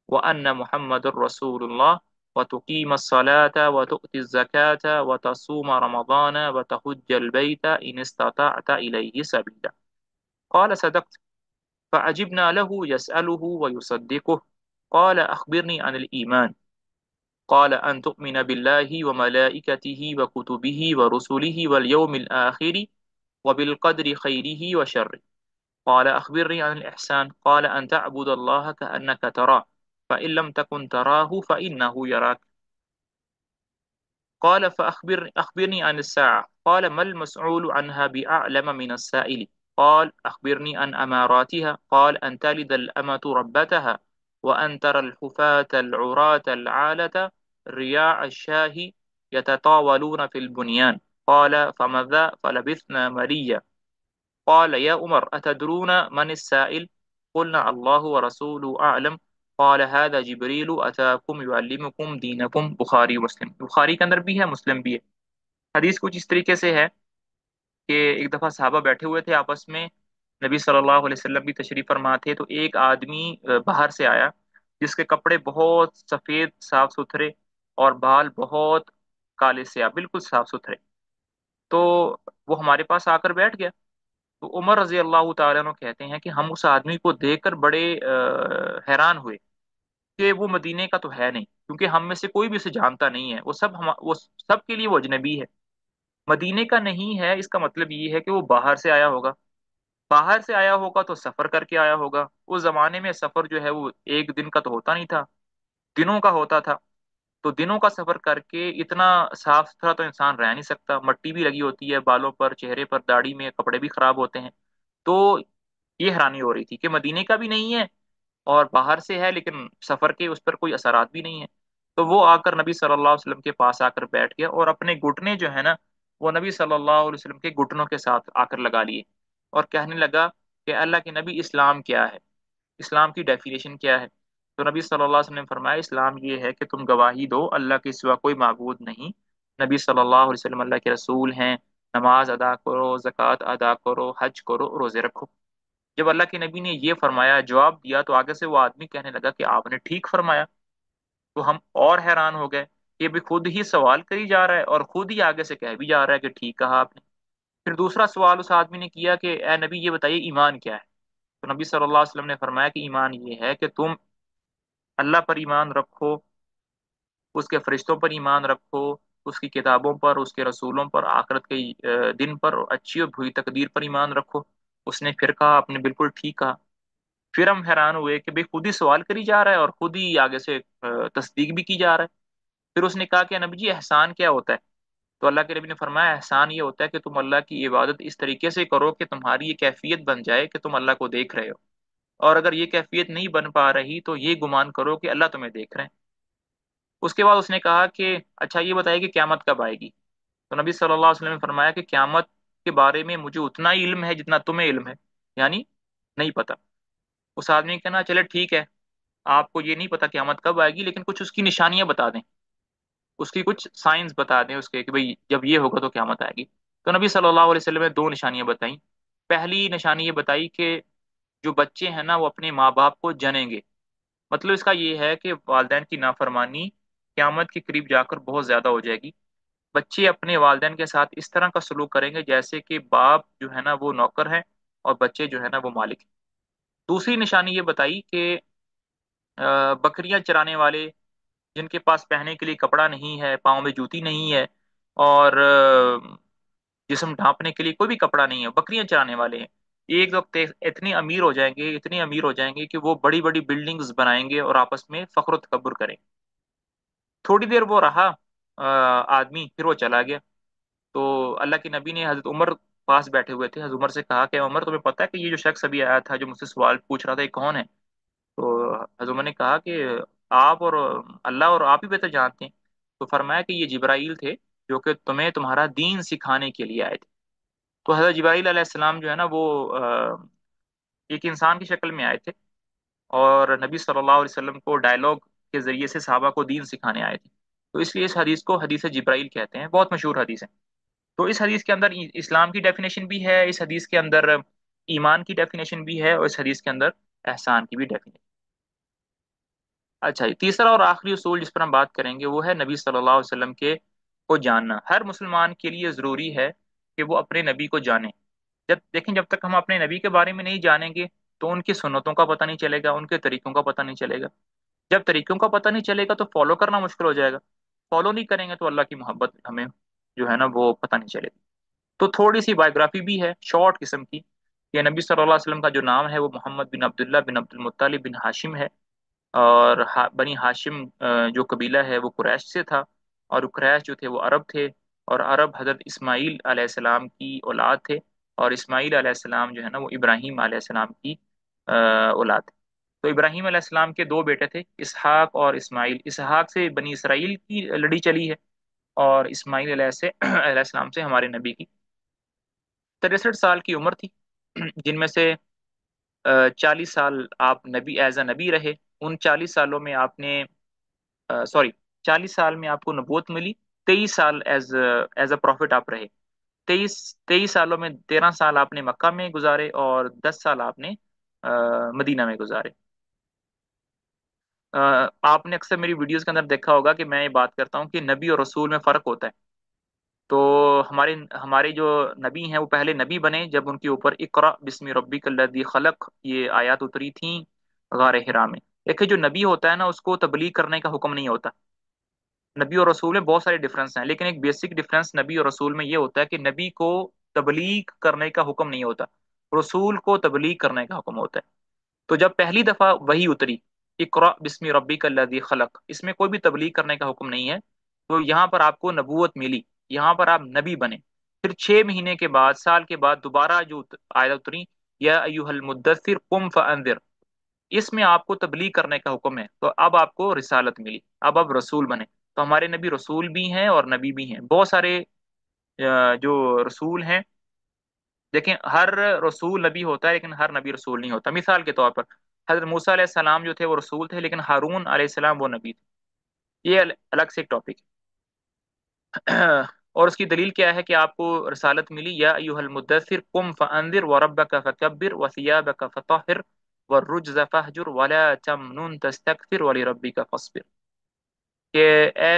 وأن محمد رسول الله وتقيم الصلاة وتؤتي الزكاة وتصوم رمضان وتحج البيت إن استطعت إليه سبيلا. قال صدقت. فعجبنا له يسأله ويصدقه. قال أخبرني عن الإيمان. قال أن تؤمن بالله وملائكته وكتبه ورسله واليوم الآخر وبالقدر خيره وشره. قال أخبرني عن الإحسان. قال أن تعبد الله كأنك تراه فإن لم تكن تراه فإنه يراك. قال أخبرني عن الساعة. قال ما المسؤول عنها بأعلم من السائل. قال أخبرني عن أماراتها. قال أن تلد الأمة ربتها وأن ترى الحفاة العراة العالة رياع الشاه يتطاولون في البنيان. قال فماذا؟ فلبثنا مليا. قال يا عمر أتدرون من السائل؟ قلنا الله ورسوله أعلم. قال هذا جبريل أتاكم يعلمكم دينكم. بخاری مسلم. بخاری کے اندر بھی ہے، مسلم بھی ہے. حدیث کچھ اس طریقے سے ہے کہ ایک دفعہ صحابہ بیٹھے ہوئے تھے آپس میں، نبی صلی اللہ علیہ وسلم بھی تشریف فرما تھے، تو ایک آدمی باہر سے آیا جس کے کپڑے بہت سفید صاف ستھرے اور بال بہت کالے سیاہ بالکل صاف ستھرے. تو وہ ہمارے پاس آ کر بیٹھ گیا. تو عمر رضی اللہ تعالیٰ عنہ کہتے ہیں کہ ہم اس آدمی کو دیکھ کر بڑے حیران ہوئے کہ وہ مدینے کا تو ہے نہیں، کیونکہ ہم میں سے کوئی بھی اسے جانتا نہیں ہے. وہ سب کے لیے وہ اجنبی ہے. مدینے کا نہیں ہے اس کا مطلب یہ ہے کہ وہ باہر سے آیا ہوگا. باہر سے آیا ہوگا تو سفر کر کے آیا ہوگا. اس زمانے میں سفر جو ہے وہ ایک دن کا تو ہوتا نہیں تھا، دنوں کا ہوتا تھا. تو دنوں کا سفر کر کے اتنا صاف ستھرا تو انسان رہ نہیں سکتا، مٹی بھی لگی ہوتی ہے بالوں پر، چہرے پر، داڑھی میں، کپڑے بھی خراب ہوتے ہیں. تو یہ حیرانی ہو رہی تھی کہ مدینے کا بھی نہیں ہے اور باہر سے ہے، لیکن سفر کے اس پر کوئی اثرات بھی نہیں ہے. تو وہ آ کر نبی صلی اللہ علیہ وسلم کے پاس آ کر بیٹھ گیا اور اپنے گھٹنے جو ہے نا وہ نبی صلی اللہ علیہ وسلم کے گھٹنوں کے ساتھ آ کر لگا لیے اور کہنے لگا کہ اللہ کے نبی اسلام کیا ہے، اسلام کی ڈیفینیشن کیا ہے. تو نبی صلی اللہ علیہ وسلم نے فرمایا اسلام یہ ہے کہ تم گواہی دو اللہ کے سوا کوئی معبود نہیں، نبی صلی اللہ علیہ وسلم اللہ کے رسول ہیں، نماز ادا کرو، زکوٰۃ ادا کرو، حج کرو، روزے رکھو. جب اللہ کے نبی نے یہ فرمایا، جواب دیا، تو آگے سے وہ آدمی کہنے لگا کہ آپ نے ٹھیک فرمایا. تو ہم اور حیران ہو گئے کہ بھی خود ہی سوال کری جا رہا ہے اور خود ہی آگے سے کہہ بھی جا رہا ہے کہ ٹھیک کہا آپ نے. پھر دوسرا سوال اس آدمی نے کیا کہ اے نبی یہ بتائیے ایمان کیا ہے؟ تو نبی صلی اللہ علیہ وسلم نے فرمایا کہ ایمان یہ ہے کہ تم اللہ پر ایمان رکھو، اس کے فرشتوں پر ایمان رکھو، اس کی کتابوں پر، اس کے رسولوں پر، آخرت کے دن پر، اور اچھی اور بری تقدیر پر ایمان رکھو۔ اس نے پھر کہا، آپ نے بالکل ٹھیک کہا۔ پھر ہم حیران ہوئے کہ بھئی خود ہی سوال کری جا رہا ہے اور خود ہی آگے سے تصدیق بھی کی جا رہا ہے۔ پھر اس نے کہا کہ نبی جی احسان کیا ہوتا ہے؟ تو اللہ کے نبی نے فرمایا احسان یہ ہوتا ہے کہ تم اللہ کی عبادت اس طریقے سے کرو کہ تمہاری یہ کیفیت بن جائے کہ تم اللہ کو دیکھ رہے ہو، اور اگر یہ کیفیت نہیں بن پا رہی تو یہ گمان کرو کہ اللہ تمہیں دیکھ رہے ہیں۔ اس کے بعد اس نے کہا کہ اچھا یہ بتائیے کہ قیامت کب آئے گی؟ تو نبی صلی اللہ علیہ وسلم نے فرمایا کہ قیامت کے بارے میں مجھے اتنا ہی علم ہے جتنا تمہیں علم ہے، یعنی نہیں پتا۔ اس آدمی نے کہنا چلے ٹھیک ہے، آپ کو یہ نہیں پتا قیامت کب آئے گی، لیکن کچھ اس کی نشانیاں بتا دیں، اس کی کچھ سائنس بتا دیں اس کے کہ بھئی جب یہ ہوگا تو قیامت آئے گی۔ تو نبی صلی اللہ علیہ وسلم نے دو نشانیاں بتائیں۔ پہلی نشانی یہ بتائی کہ جو بچے ہیں نا وہ اپنے ماں باپ کو جنیں گے، مطلب اس کا یہ ہے کہ والدین کی نافرمانی قیامت کے قریب جا کر بہت زیادہ ہو جائے گی۔ بچے اپنے والدین کے ساتھ اس طرح کا سلوک کریں گے جیسے کہ باپ جو ہے نا وہ نوکر ہے اور بچے جو ہے نا وہ مالک ہیں۔ دوسری نشانی یہ بتائی کہ بکریاں چرانے والے جن کے پاس پہننے کے لیے کپڑا نہیں ہے، پاؤں میں جوتی نہیں ہے، اور جسم ڈھانپنے کے لیے کوئی بھی کپڑا نہیں ہے، بکریاں چرانے والے ہیں، ایک وقت اتنے امیر ہو جائیں گے، اتنے امیر ہو جائیں گے کہ وہ بڑی بڑی بلڈنگز بنائیں گے اور آپس میں فخر و تکبر کریں۔ تھوڑی دیر وہ رہا آدمی، پھر وہ چلا گیا۔ تو اللہ کے نبی نے حضرت عمر پاس بیٹھے ہوئے تھے، حضرت عمر سے کہا کہ عمر تمہیں پتہ ہے کہ یہ جو شخص ابھی آیا تھا جو مجھ سے سوال پوچھ رہا تھا یہ کون ہے؟ تو حضرت عمر نے کہا کہ آپ اور اللہ اور آپ ہی بہتر جانتے ہیں۔ تو فرمایا کہ یہ جبرائیل تھے جو کہ تمہیں تمہارا دین سکھانے کے لیے آئے تھے۔ تو حضرت جبرائیل علیہ السلام جو ہے نا وہ ایک انسان کی شکل میں آئے تھے اور نبی صلی اللہ علیہ وسلم کو ڈائلاگ کے ذریعے سے صحابہ کو دین سکھانے آئے تھے۔ تو اس لیے اس حدیث کو حدیث جبرائیل کہتے ہیں، بہت مشہور حدیث ہے۔ تو اس حدیث کے اندر اسلام کی ڈیفینیشن بھی ہے، اس حدیث کے اندر ایمان کی ڈیفینیشن بھی ہے، اور اس حدیث کے اندر احسان کی بھی ڈیفینیشن۔ اچھا، تیسرا اور آخری اصول جس پر ہم بات کریں گے وہ ہے نبی صلی اللہ علیہ وسلم کے کو جاننا۔ ہر مسلمان کے لیے ضروری ہے کہ وہ اپنے نبی کو جانے۔ جب دیکھیں جب تک ہم اپنے نبی کے بارے میں نہیں جانیں گے تو ان کی سنتوں کا پتہ نہیں چلے گا، ان کے طریقوں کا پتہ نہیں چلے گا۔ جب طریقوں کا پتہ نہیں چلے گا تو فالو کرنا مشکل ہو جائے گا، فالو نہیں کریں گے تو اللہ کی محبت ہمیں جو ہے نا وہ پتہ نہیں چلے گی۔ تو تھوڑی سی بایوگرافی بھی ہے شارٹ قسم کی کہ نبی صلی اللہ علیہ وسلم کا جو نام ہے وہ محمد بن عبداللہ بن عبد المطلب بن ہاشم ہے، اور بنی ہاشم جو قبیلہ ہے وہ قریش سے تھا، اور قریش جو تھے وہ عرب تھے، اور عرب حضرت اسماعیل علیہ السلام کی اولاد تھے، اور اسماعیل علیہ السلام جو ہے نا وہ ابراہیم علیہ السلام کی اولاد تھے۔ تو ابراہیم علیہ السلام کے دو بیٹے تھے، اسحاق اور اسماعیل۔ اسحاق سے بنی اسرائیل کی لڑی چلی ہے، اور اسماعیل علیہ السلام سے ہمارے نبی کی 63 سال کی عمر تھی، جن میں سے 40 سال آپ نبی ایز اے نبی رہے۔ ان 40 سالوں میں آپ نے 40 سال میں آپ کو نبوت ملی، 23 سال ایز اے پروفٹ آپ رہے۔ تیئیس 23 سالوں میں 13 سال آپ نے مکہ میں گزارے اور 10 سال آپ نے مدینہ میں گزارے۔ آپ نے اکثر میری ویڈیوز کے اندر دیکھا ہوگا کہ میں یہ بات کرتا ہوں کہ نبی اور رسول میں فرق ہوتا ہے۔ تو ہمارے ہمارے جو نبی ہیں وہ پہلے نبی بنے جب ان کے اوپر اقرا بسم ربک الذی خلق یہ آیات اتری تھیں غار حرا میں۔ دیکھیں جو نبی ہوتا ہے نا اس کو تبلیغ کرنے کا حکم نہیں ہوتا۔ نبی اور رسول میں بہت سارے ڈفرینس ہیں، لیکن ایک بیسک ڈفرینس نبی اور رسول میں یہ ہوتا ہے کہ نبی کو تبلیغ کرنے کا حکم نہیں ہوتا، رسول کو تبلیغ کرنے کا حکم ہوتا ہے۔ تو جب پہلی دفعہ وہی اتری اقرا بسم ربک الذی خلق، اس میں کوئی بھی تبلیغ کرنے کا حکم نہیں ہے، تو یہاں پر آپ کو نبوت ملی، یہاں پر آپ نبی بنے۔ پھر 6 مہینے کے بعد، سال کے بعد دوبارہ جو آیت اتری یا ایھا المدثر قم فانذر، اس میں آپ کو تبلیغ کرنے کا حکم ہے، تو اب آپ کو رسالت ملی، اب آپ رسول بنے۔ تو ہمارے نبی رسول بھی ہیں اور نبی بھی ہیں۔ بہت سارے جو رسول ہیں، دیکھیں ہر رسول نبی ہوتا ہے لیکن ہر نبی رسول نہیں ہوتا۔ مثال کے طور پر حضرت موسیٰ علیہ السلام جو تھے وہ رسول تھے، لیکن ہارون علیہ السلام وہ نبی تھے۔ یہ الگ سے ایک ٹاپک ہے۔ اور اس کی دلیل کیا ہے کہ آپ کو رسالت ملی، یا ایھا المدثر قم فانذر وربک فکبر وثیابک فطہر والرجز فہجر ولا تمنن تستکثر ولربک فاصبر، کہ اے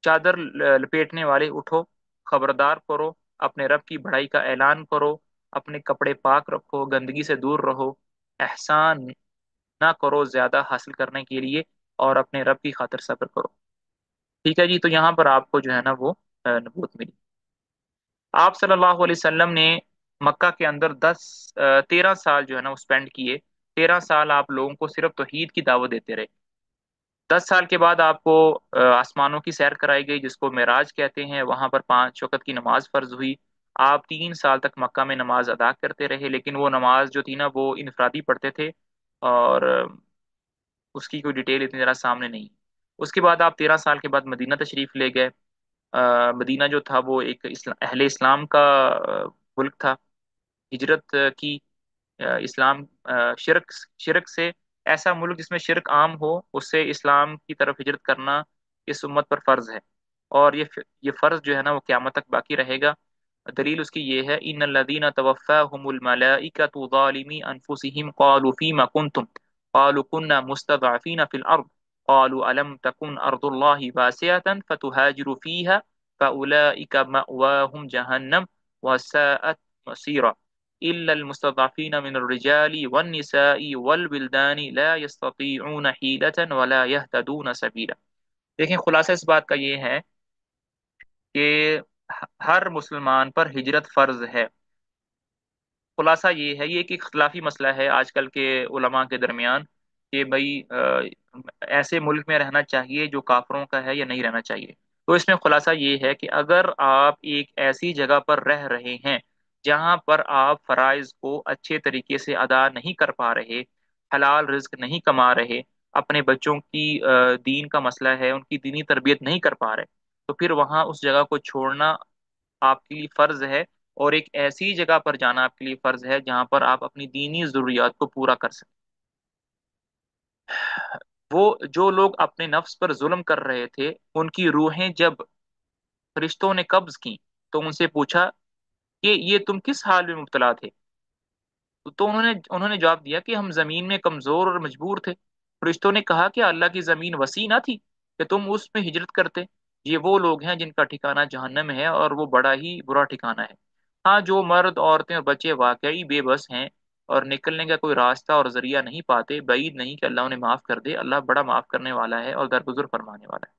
چادر لپیٹنے والے اٹھو، خبردار کرو اپنے رب کی بڑائی کا اعلان کرو، اپنے کپڑے پاک رکھو، گندگی سے دور رہو، احسان نہ کرو زیادہ حاصل کرنے کے لیے، اور اپنے رب کی خاطر صبر کرو۔ ٹھیک ہے جی، تو یہاں پر آپ کو جو ہے نا وہ نبوت ملی۔ آپ صلی اللہ علیہ وسلم نے مکہ کے اندر 13 سال جو ہے نا وہ اسپینڈ کیے۔ 13 سال آپ لوگوں کو صرف توحید کی دعوت دیتے رہے۔ 10 سال کے بعد آپ کو آسمانوں کی سیر کرائی گئی، جس کو معراج کہتے ہیں، وہاں پر 5 وقت کی نماز فرض ہوئی۔ آپ 3 سال تک مکہ میں نماز ادا کرتے رہے، لیکن وہ نماز جو تھی نا وہ انفرادی پڑھتے تھے، اور اس کی کوئی ڈیٹیل اتنی ذرا سامنے نہیں۔ اس کے بعد آپ 13 سال کے بعد مدینہ تشریف لے گئے۔ مدینہ جو تھا وہ ایک اہل اسلام کا ملک تھا۔ ہجرت کی اسلام شرک سے، ایسا ملک جس میں شرک عام ہو، اس سے اسلام کی طرف ہجرت کرنا اس امت پر فرض ہے، اور یہ فرض جو ہے نا وہ قیامت تک باقی رہے گا۔ دلیل اس کی یہ ہے، ان الذین توفاهم الملائکۃ ظالمی انفسهم قالوا فیما کنتم قالوا كنا مستضعفین فی الارض قالوا الم تکن ارض اللہ واسعة فتهاجروا فیها فاولئک مأواهم جہنم وساءت مصیرا الا المستضعفین من الرجال والنساء والولدان لا يستطيعون حیلة ولا يهتدون سبیلا۔ دیکھیں، خلاصہ اس بات کا یہ ہے کہ ہر مسلمان پر ہجرت فرض ہے۔ خلاصہ یہ ہے، یہ ایک اختلافی مسئلہ ہے آج کل کے علماء کے درمیان کہ بھائی ایسے ملک میں رہنا چاہیے جو کافروں کا ہے یا نہیں رہنا چاہیے۔ تو اس میں خلاصہ یہ ہے کہ اگر آپ ایک ایسی جگہ پر رہ رہے ہیں جہاں پر آپ فرائض کو اچھے طریقے سے ادا نہیں کر پا رہے، حلال رزق نہیں کما رہے، اپنے بچوں کی دین کا مسئلہ ہے، ان کی دینی تربیت نہیں کر پا رہے، تو پھر وہاں اس جگہ کو چھوڑنا آپ کے لیے فرض ہے، اور ایک ایسی جگہ پر جانا آپ کے لیے فرض ہے جہاں پر آپ اپنی دینی ضروریات کو پورا کر سکیں۔ وہ جو لوگ اپنے نفس پر ظلم کر رہے تھے، ان کی روحیں جب فرشتوں نے قبض کی تو ان سے پوچھا کہ یہ تم کس حال میں مبتلا تھے؟ تو انہوں نے جواب دیا کہ ہم زمین میں کمزور اور مجبور تھے۔ فرشتوں نے کہا کہ اللہ کی زمین وسیع نہ تھی کہ تم اس میں ہجرت کرتے؟ یہ وہ لوگ ہیں جن کا ٹھکانہ جہنم ہے، اور وہ بڑا ہی برا ٹھکانہ ہے۔ ہاں، جو مرد، عورتیں اور بچے واقعی بے بس ہیں اور نکلنے کا کوئی راستہ اور ذریعہ نہیں پاتے، بعید نہیں کہ اللہ انہیں معاف کر دے۔ اللہ بڑا معاف کرنے والا ہے اور درگزر فرمانے والا ہے۔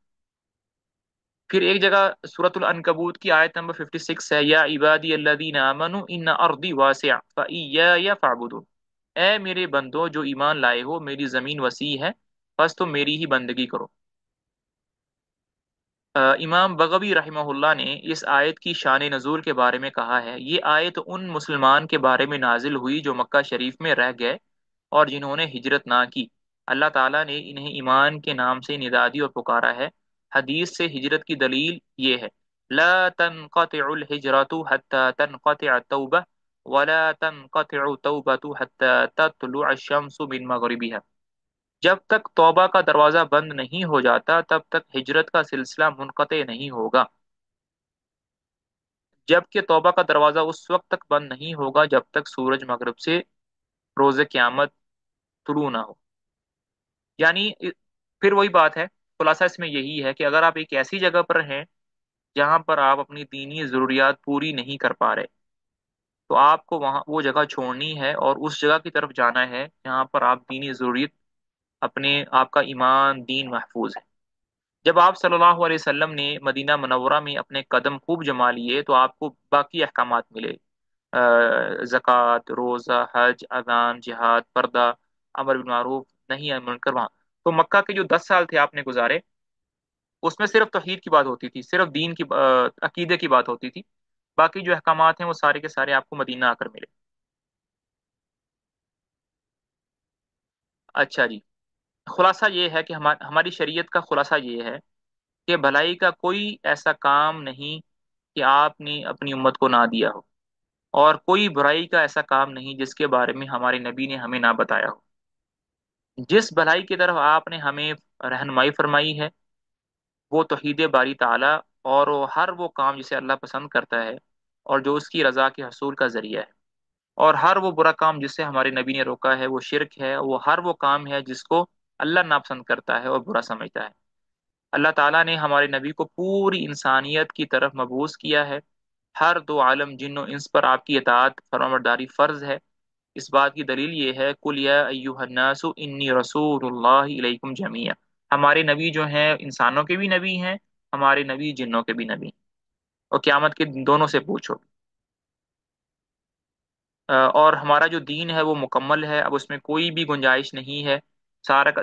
پھر ایک جگہ سورۃ العنکبوت کی آیت نمبر 56 ہے، یا عبادی الذین آمنوا ان ارضی واسعہ فایای فاعبدون۔ اے میرے بندو جو ایمان لائے ہو، میری زمین وسیع ہے، بس تم میری ہی بندگی کرو۔ امام بغوی رحمہ اللہ نے اس آیت کی شان نزول کے بارے میں کہا ہے، یہ آیت ان مسلمان کے بارے میں نازل ہوئی جو مکہ شریف میں رہ گئے اور جنہوں نے ہجرت نہ کی۔ اللہ تعالیٰ نے انہیں ایمان کے نام سے ندا دی اور پکارا ہے۔ حدیث سے ہجرت کی دلیل یہ ہے، لا تنقطع الحجرۃ حتى تنقطع التوبہ ولا تنقطع التوبۃ حتى تطلع الشمس من مغربها۔ جب تک توبہ کا دروازہ بند نہیں ہو جاتا تب تک ہجرت کا سلسلہ منقطع نہیں ہوگا، جبکہ توبہ کا دروازہ اس وقت تک بند نہیں ہوگا جب تک سورج مغرب سے روز قیامت طلوع نہ ہو۔ یعنی پھر وہی بات ہے، خلاصہ اس میں یہی ہے کہ اگر آپ ایک ایسی جگہ پر ہیں جہاں پر آپ اپنی دینی ضروریات پوری نہیں کر پا رہے، تو آپ کو وہاں وہ جگہ چھوڑنی ہے اور اس جگہ کی طرف جانا ہے جہاں پر آپ دینی ضروریت، اپنے آپ کا ایمان دین محفوظ ہے۔ جب آپ صلی اللہ علیہ وسلم نے مدینہ منورہ میں اپنے قدم خوب جما لیے تو آپ کو باقی احکامات ملے، زکوٰۃ، روزہ، حج، اذان، جہاد، پردہ، امر بالمعروف، نہیں عن منکر۔ وہاں تو مکہ کے جو 10 سال تھے آپ نے گزارے، اس میں صرف توحید کی بات ہوتی تھی، صرف دین کی عقیدے کی بات ہوتی تھی۔ باقی جو احکامات ہیں وہ سارے کے سارے آپ کو مدینہ آ کر ملے۔ اچھا جی، خلاصہ یہ ہے کہ ہماری شریعت کا خلاصہ یہ ہے کہ بھلائی کا کوئی ایسا کام نہیں کہ آپ نے اپنی امت کو نہ دیا ہو، اور کوئی برائی کا ایسا کام نہیں جس کے بارے میں ہمارے نبی نے ہمیں نہ بتایا ہو۔ جس بھلائی کی طرف آپ نے ہمیں رہنمائی فرمائی ہے وہ توحید باری تعالیٰ، اور ہر وہ کام جسے اللہ پسند کرتا ہے اور جو اس کی رضا کے حصول کا ذریعہ ہے، اور ہر وہ برا کام جس سے ہمارے نبی نے روکا ہے وہ شرک ہے، وہ ہر وہ کام ہے جس کو اللہ ناپسند کرتا ہے اور برا سمجھتا ہے۔ اللہ تعالیٰ نے ہمارے نبی کو پوری انسانیت کی طرف مبعوث کیا ہے، ہر دو عالم جن و انس پر آپ کی اطاعت فرمانبرداری فرض ہے۔ اس بات کی دلیل یہ ہے، قل یا ایھا الناس انی رسول اللہ الیکم جمیعا، ہمارے نبی جو ہیں انسانوں کے بھی نبی ہیں، ہمارے نبی جنوں کے بھی نبی ہیں، اور قیامت کے دن دونوں سے پوچھو۔ اور ہمارا جو دین ہے وہ مکمل ہے، اب اس میں کوئی بھی گنجائش نہیں ہے،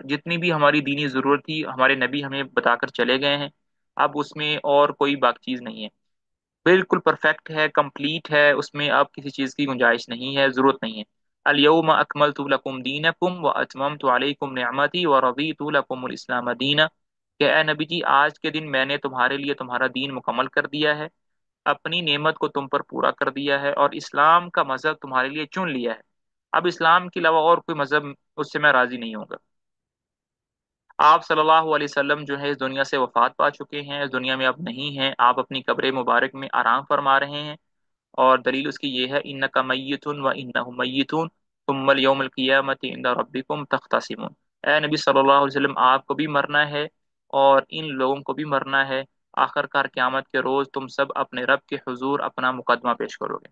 جتنی بھی ہماری دینی ضرورت تھی ہمارے نبی ہمیں بتا کر چلے گئے ہیں، اب اس میں اور کوئی باقی چیز نہیں ہے، بالکل پرفیکٹ ہے، کمپلیٹ ہے، اس میں اب کسی چیز کی گنجائش نہیں ہے، ضرورت نہیں ہے۔ الیوم اکملت لکم دینکم واتممت علیکم نعمتی ورضیت لکم الاسلام دینا، کہ اے نبی جی آج کے دن میں نے تمہارے لیے تمہارا دین مکمل کر دیا ہے، اپنی نعمت کو تم پر پورا کر دیا ہے، اور اسلام کا مذہب تمہارے لیے چن لیا ہے، اب اسلام کے علاوہ اور کوئی مذہب اس سے میں راضی نہیں ہوں گا۔ آپ صلی اللہ علیہ وسلم جو ہے اس دنیا سے وفات پا چکے ہیں، اس دنیا میں اب نہیں ہیں، آپ اپنی قبر مبارک میں آرام فرما رہے ہیں، اور دلیل اس کی یہ ہے انک میت و انہم میتون ثم یوم القیامت عند ربکم تختصمون، اے نبی صلی اللہ علیہ وسلم آپ کو بھی مرنا ہے اور ان لوگوں کو بھی مرنا ہے، آخر کار قیامت کے روز تم سب اپنے رب کے حضور اپنا مقدمہ پیش کرو گے۔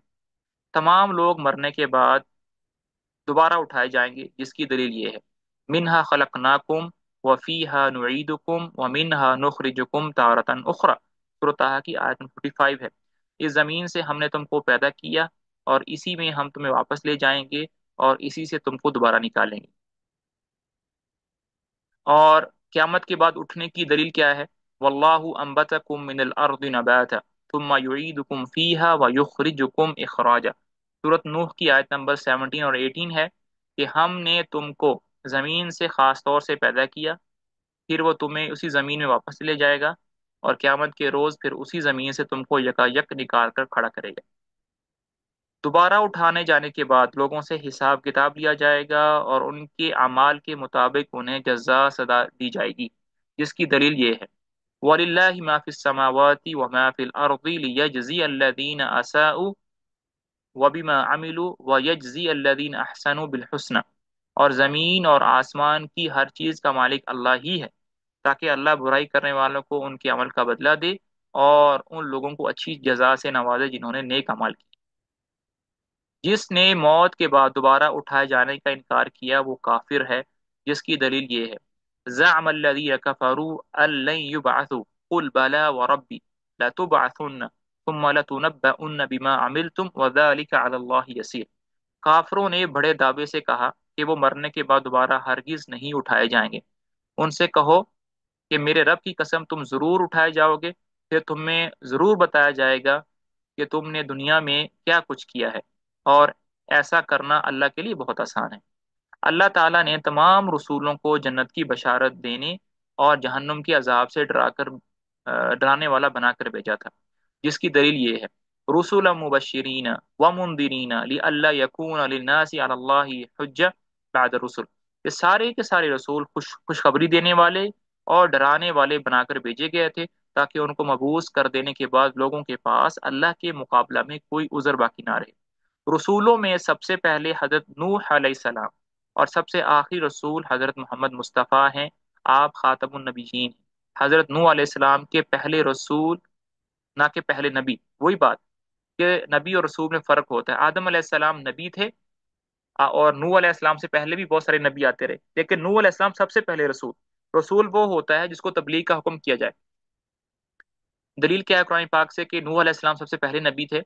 تمام لوگ مرنے کے بعد دوبارہ اٹھائے جائیں گے، جس کی دلیل یہ ہے منہا خلقناکم وفیہا نعیدکم ومنہا نخرجکم تارۃ اخری، سورۃ طٰہٰ کی آیت 45 ہے۔ اس زمین سے ہم نے تم کو پیدا کیا اور اسی میں ہم تمہیں واپس لے جائیں گے اور اسی سے تم کو دوبارہ نکالیں گے۔ اور قیامت کے بعد اٹھنے کی دلیل کیا ہے؟ واللہ انبتکم من الارض نباتا ثم یعیدکم فیہا ویخرجکم اخراجا، سورۃ نوح کی آیت نمبر 17 اور 18 ہے کہ ہم نے تم کو زمین سے خاص طور سے پیدا کیا، پھر وہ تمہیں اسی زمین میں واپس لے جائے گا، اور قیامت کے روز پھر اسی زمین سے تم کو یکا یک نکال کر کھڑا کرے گا۔ دوبارہ اٹھانے جانے کے بعد لوگوں سے حساب کتاب لیا جائے گا اور ان کے اعمال کے مطابق انہیں جزا سزا دی جائے گی، جس کی دلیل یہ ہے وَلِلَّهِ مَا فِي السَّمَاوَاتِ وَمَا فِي الْأَرْضِ لِيَجْزِيَ الَّذِينَ أَسَاءُوا وَبِمَا عَمِلُوا وَيَجْزِيَ الَّذِينَ أَحْسَنُوا بِالْحُسْنَى، اور زمین اور آسمان کی ہر چیز کا مالک اللہ ہی ہے، تاکہ اللہ برائی کرنے والوں کو ان کے عمل کا بدلہ دے اور ان لوگوں کو اچھی جزا سے نوازے جنہوں نے نیک عمل کیا۔ جس نے موت کے بعد دوبارہ اٹھائے جانے کا انکار کیا وہ کافر ہے، جس کی دلیل یہ ہے زعم الذین کفروا ان لن یبعثوا قل بلی وربی لتبعثن ثم لتنبؤن بما عملتم وذلک علی اللہ یسیر، کافروں نے بڑے دعوے سے کہا کہ وہ مرنے کے بعد دوبارہ ہرگز نہیں اٹھائے جائیں گے، ان سے کہو کہ میرے رب کی قسم تم ضرور اٹھائے جاؤ گے، پھر تمہیں ضرور بتایا جائے گا کہ تم نے دنیا میں کیا کچھ کیا ہے، اور ایسا کرنا اللہ کے لیے بہت آسان ہے۔ اللہ تعالیٰ نے تمام رسولوں کو جنت کی بشارت دینے اور جہنم کے عذاب سے ڈرانے والا بنا کر بھیجا تھا، جس کی دلیل یہ ہے رسولا مبشرین ومنذرین لئلا یکون للناس علی اللہ حجہ بعد الرسل، یہ سارے کے سارے رسول خوشخبری دینے والے اور ڈرانے والے بنا کر بھیجے گئے تھے، تاکہ ان کو مبعوث کر دینے کے بعد لوگوں کے پاس اللہ کے مقابلہ میں کوئی عذر باقی نہ رہے۔ رسولوں میں سب سے پہلے حضرت نوح علیہ السلام اور سب سے آخری رسول حضرت محمد مصطفیٰ ہیں، آپ خاتم النبیین ہیں۔ حضرت نوح علیہ السلام کے پہلے رسول نہ کہ پہلے نبی، وہی بات کہ نبی اور رسول میں فرق ہوتا ہے، آدم علیہ السلام نبی تھے، اور نوح علیہ السلام سے پہلے بھی بہت سارے نبی آتے رہے، لیکن نوح علیہ السلام سب سے پہلے رسول۔ رسول وہ ہوتا ہے جس کو تبلیغ کا حکم کیا جائے۔ دلیل کیا ہے قرآن پاک سے کہ نوح علیہ السلام سب سے پہلے نبی تھے،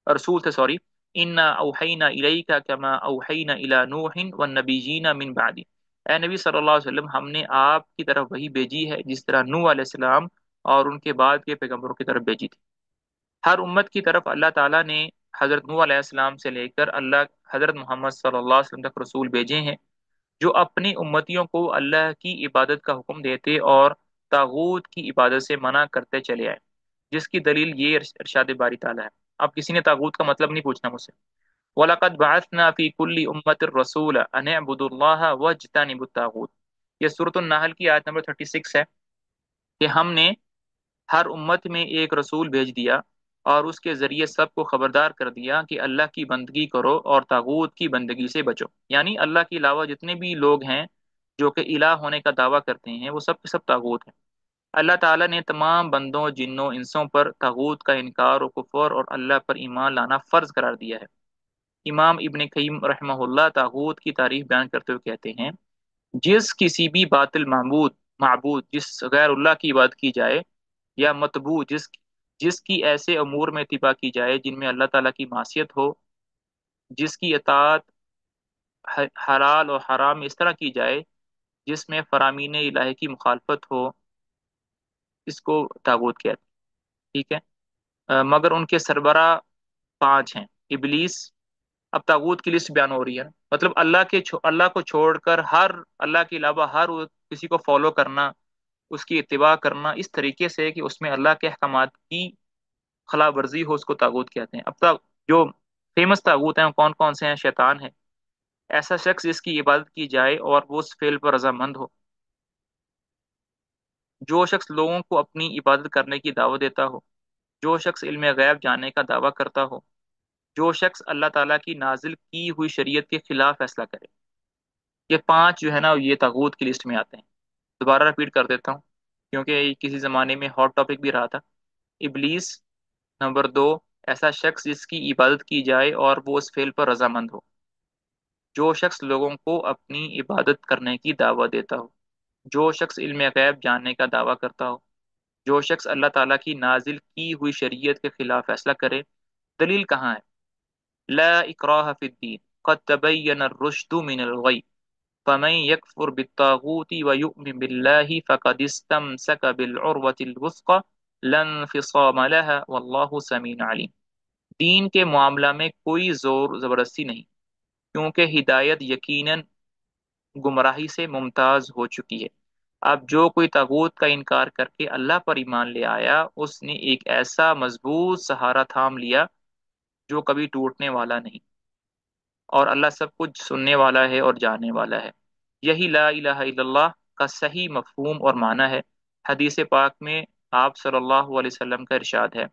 رسول تھے سوری، انا اوحینا الیک کما اوحینا الی نوح والنبیین من بعد، اے نبی صلی اللہ علیہ وسلم ہم نے آپ کی طرف وہی بھیجی ہے جس طرح نوح علیہ السلام اور ان کے بعد کے پیغمبروں کی طرف بھیجی تھی۔ ہر امت کی طرف اللہ تعالیٰ نے حضرت نوح علیہ السلام سے لے کر اللہ حضرت محمد صلی اللہ علیہ وسلم تک رسول بھیجے ہیں، جو اپنی امتیوں کو اللہ کی عبادت کا حکم دیتے اور طاغوت کی عبادت سے منع کرتے چلے آئے، جس کی دلیل یہ ارشاد باری تعالیٰ ہے۔ اب کسی نے طاغوت کا مطلب نہیں پوچھنا مجھ سے۔ وَلَقَدْ بَعَثْنَا فِي كُلِّ أُمَّةٍ رَسُولًا أَنِ اعْبُدُوا اللَّهَ وَاجْتَنِبُوا الطَّاغُوتَ، یہ سورۃ النحل کی آیت نمبر 36 ہے کہ ہم نے ہر امت میں ایک رسول بھیج دیا اور اس کے ذریعے سب کو خبردار کر دیا کہ اللہ کی بندگی کرو اور طاغوت کی بندگی سے بچو، یعنی اللہ کے علاوہ جتنے بھی لوگ ہیں جو کہ الہ ہونے کا دعویٰ کرتے ہیں وہ سب کے سب طاغوت ہیں۔ اللہ تعالیٰ نے تمام بندوں جنوں انسوں پر طاغوت کا انکار و کفر اور اللہ پر ایمان لانا فرض قرار دیا ہے۔ امام ابن قیم رحمہ اللہ طاغوت کی تعریف بیان کرتے ہوئے کہتے ہیں، جس کسی بھی باطل معبود جس غیر اللہ کی عبادت کی جائے، یا متبوع جس کی ایسے امور میں اتباع کی جائے جن میں اللہ تعالیٰ کی معصیت ہو، جس کی اطاعت حلال اور حرام میں اس طرح کی جائے جس میں فرامین الہی کی مخالفت ہو، اس کو طاغوت کہتے ہیں۔ ٹھیک ہے۔ مگر ان کے سربراہ پانچ ہیں۔ ابلیس، اب طاغوت کی لسٹ بیان ہو رہی ہے، مطلب اللہ کو چھوڑ کر اللہ کے علاوہ ہر کسی کو فالو کرنا، اس کی اتباع کرنا اس طریقے سے کہ اس میں اللہ کے احکامات کی خلاف ورزی ہو، اس کو طاغوت کہتے ہیں۔ اب تک جو فیمس طاغوت ہیں وہ کون کون سے ہیں؟ شیطان ہے، ایسا شخص جس کی عبادت کی جائے اور وہ اس فعل پر رضامند ہو، جو شخص لوگوں کو اپنی عبادت کرنے کی دعوت دیتا ہو، جو شخص علم غیب جاننے کا دعویٰ کرتا ہو، جو شخص اللہ تعالیٰ کی نازل کی ہوئی شریعت کے خلاف فیصلہ کرے۔ یہ پانچ جو ہے نا یہ طاغوت کی لسٹ میں آتے ہیں۔ دوبارہ رپیٹ کر دیتا ہوں کیونکہ یہ کسی زمانے میں ہاٹ ٹاپک بھی رہا تھا۔ ابلیس، نمبر دو، ایسا شخص جس کی عبادت کی جائے اور وہ اس فعل پر رضامند ہو، جو شخص لوگوں کو اپنی عبادت کرنے کی دعوت دیتا ہو، جو شخص علم غیب جاننے کا دعویٰ کرتا ہو، جو شخص اللہ تعالیٰ کی نازل کی ہوئی شریعت کے خلاف فیصلہ کرے۔ دلیل کہاں ہے؟ لا اکراہ فی الدین، قد تبین الرشد من الغی، فمن یکفر بالطاغوت ویؤمن باللہ فقد استمسک بالعروة الوثقى لا انفصام لها واللہ سمیع علیم۔ دین کے معاملہ میں کوئی زور زبردستی نہیں، کیونکہ ہدایت یقیناً گمراہی سے ممتاز ہو چکی ہے۔ اب جو کوئی طاغوت کا انکار کر کے اللہ پر ایمان لے آیا، اس نے ایک ایسا مضبوط سہارا تھام لیا جو کبھی ٹوٹنے والا نہیں، اور اللہ سب کچھ سننے والا ہے اور جاننے والا ہے۔ یہی لا الہ الا اللہ کا صحیح مفہوم اور معنی ہے۔ حدیث پاک میں آپ صلی اللہ علیہ وسلم کا ارشاد ہے،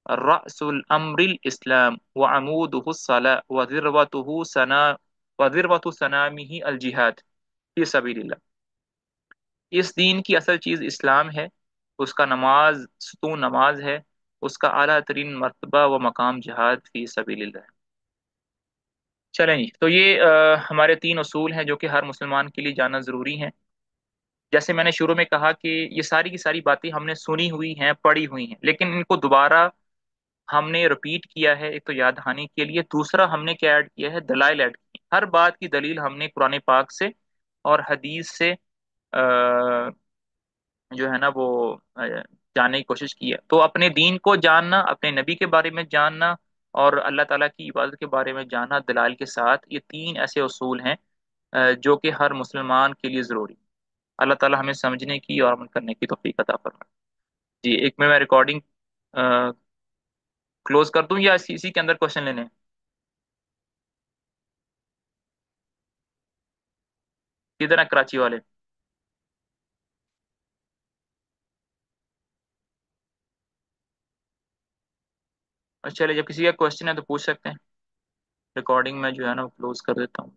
رأس الامر الاسلام وعمودہ الصلاة وذروة سنامہ الجہاد فی سبیل اللہ۔ اس دین کی اصل چیز اسلام ہے، اس کا ستون نماز ہے، اس کا اعلیٰ ترین مرتبہ و مقام جہاد فی سبیل اللہ۔ چلیں جی، تو یہ ہمارے تین اصول ہیں جو کہ ہر مسلمان کے لیے جاننا ضروری ہیں۔ جیسے میں نے شروع میں کہا کہ یہ ساری کی ساری باتیں ہم نے سنی ہوئی ہیں، پڑھی ہوئی ہیں، لیکن ان کو دوبارہ ہم نے رپیٹ کیا ہے، ایک تو یاد دہانی کے لیے، دوسرا ہم نے کیا ایڈ کیا ہے؟ دلائل ایڈ کی ہیں۔ ہر بات کی دلیل ہم نے قرآن پاک سے اور حدیث سے جو ہے نا وہ جاننے کی کوشش کی ہے۔ تو اپنے دین کو جاننا، اپنے نبی کے بارے میں جاننا اور اللہ تعالیٰ کی عبادت کے بارے میں جاننا دلائل کے ساتھ، یہ تین ایسے اصول ہیں جو کہ ہر مسلمان کے لیے ضروری۔ اللہ تعالیٰ ہمیں سمجھنے کی اور عمل کرنے کی توفیق عطا فرمائے۔ جی، ایک میں ریکارڈنگ کلوز کر دوں یا اسی کے اندر کوشچن لینے ہیں؟ کدھر ہیں کراچی والے؟ اچھا چلے، جب کسی کا کوشچن ہے تو پوچھ سکتے ہیں، ریکارڈنگ میں جو ہے نا وہ کلوز کر دیتا ہوں۔